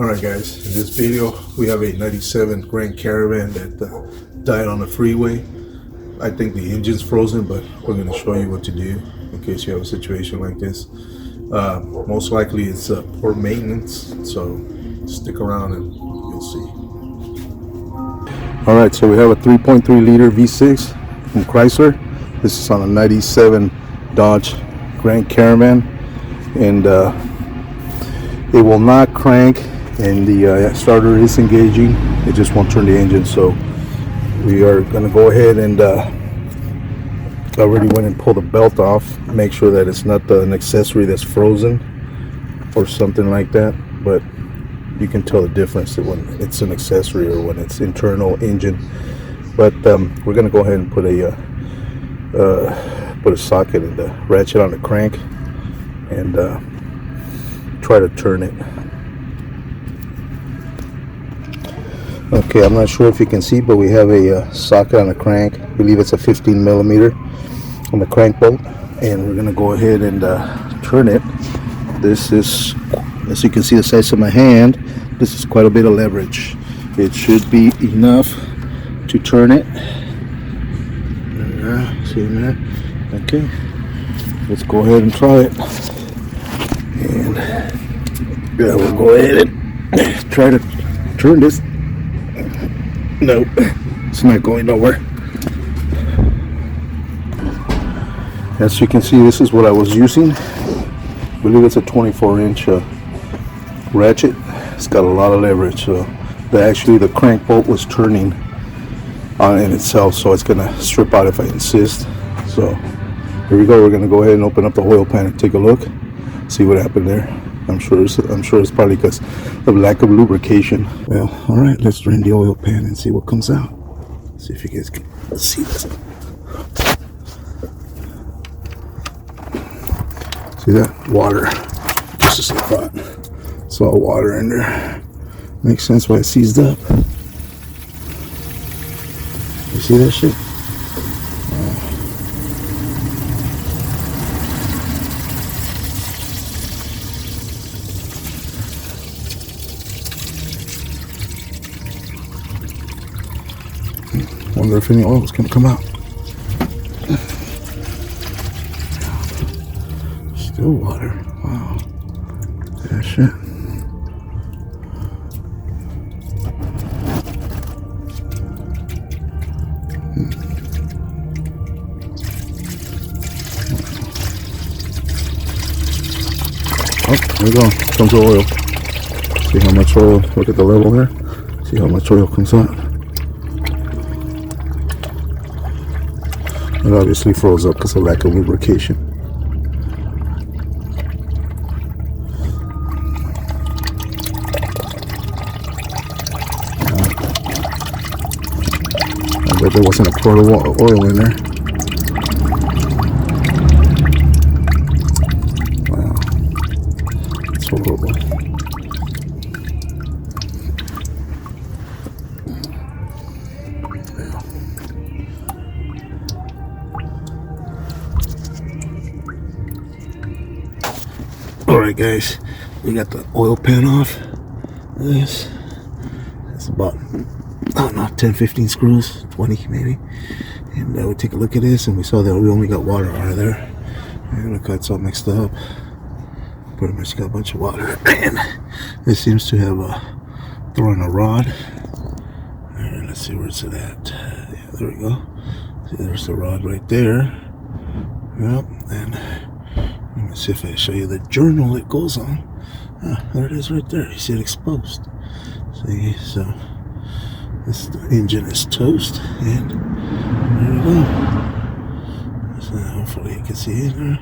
Alright guys, in this video we have a 97 Grand Caravan that died on the freeway. I think the engine's frozen, but we're going to show you what to do in case you have a situation like this. Most likely it's poor maintenance, so stick around and you'll see. Alright, so we have a 3.3 liter V6 from Chrysler. This is on a 97 Dodge Grand Caravan, and it will not crank, and the starter is engaging. It just won't turn the engine, so we are going to go ahead and I already went and pulled the belt off, make sure that it's not an accessory that's frozen or something like that, but you can tell the difference when it's an accessory or when it's internal engine. But we're going to go ahead and put a socket and a ratchet on the crank and try to turn it. Okay, I'm not sure if you can see, but we have a socket on the crank. I believe it's a 15 millimeter on the crank bolt, and we're gonna go ahead and turn it. This is, as you can see the size of my hand, this is quite a bit of leverage. It should be enough to turn it. See there? Okay, let's go ahead and try it. And yeah, we'll go ahead and try to turn this. No, it's not going nowhere. As you can see, this is what I was using. I believe it's a 24-inch ratchet. It's got a lot of leverage, so the crank bolt was turning on in itself, so it's gonna strip out if I insist. So here we go. We're gonna go ahead and open up the oil pan and take a look, see what happened there. I'm sure it's probably because of lack of lubrication. Well, all right, let's drain the oil pan and see what comes out. See if you guys can see this. See that? Water. Just as I thought. It's all water in there. Makes sense why it seized up. You see that shit? Wonder if any oil is going to come out. Still water. Wow. That shit. Oh, there we go. Comes the oil. See how much oil. Look at the level there. See how much oil comes out. It obviously froze up because of lack of lubrication. I bet there wasn't a quart of oil in there. Wow, it's horrible. Alright guys, we got the oil pan off. It's about, I don't know, 10-15 screws, 20 maybe. And we take a look at this, and we saw that we only got water out of there. And look how it's all mixed up. Pretty much got a bunch of water. And it seems to have thrown a rod. Alright, let's see where it's at. Yeah, there we go. See, there's the rod right there. Yep, and let me see if I show you the journal it goes on. There it is right there. You see it exposed. See, so this engine is toast, and there we go. So hopefully you can see it there.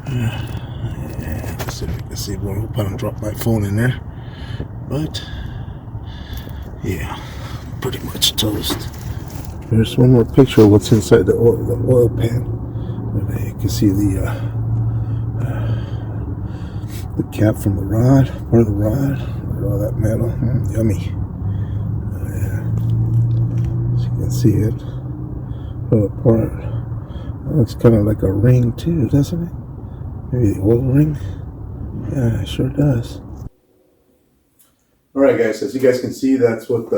Yeah, let's see if you can see more. I hope I don't drop my phone in there. But yeah, pretty much toast. There's one more picture of what's inside the oil pan. And there you can see the cap from the rod, part of the rod, all that metal. Yummy. Yeah. As you can see it. Part. It looks kind of like a ring too, doesn't it? Maybe the oil ring. Yeah, it sure does. All right, guys. As you guys can see, that's what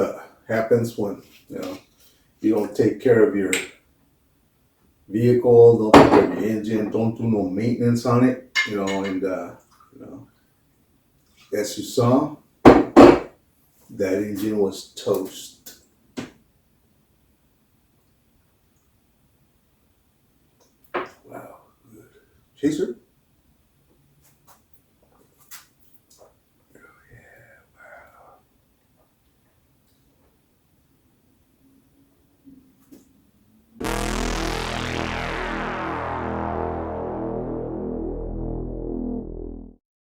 happens when you don't take care of your vehicle, don't take care of your engine, don't do no maintenance on it. And as you saw, that engine was toast. Wow. Chaser.